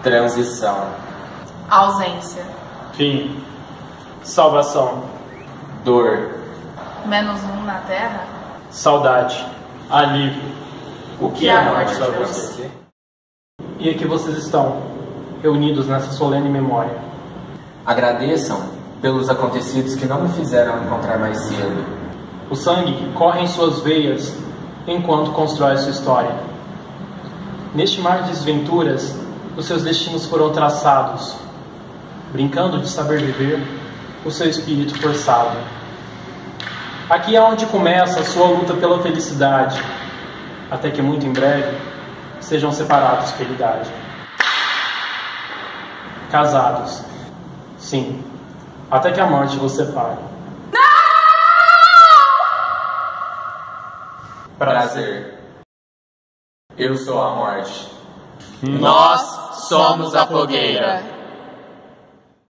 Transição. Ausência. Fim. Salvação. Dor. -1 na Terra. Saudade. Alívio. O que é a morte para você? E aqui vocês estão, reunidos nessa solene memória. Agradeçam pelos acontecidos que não me fizeram encontrar mais cedo. O sangue corre em suas veias enquanto constrói sua história. Neste mar de desventuras, os seus destinos foram traçados. Brincando de saber viver, o seu espírito forçado. Aqui é onde começa a sua luta pela felicidade, até que muito em breve sejam separados pela idade. Casados, sim, até que a morte vos separe. Prazer. Eu sou a morte. Nós somos a fogueira.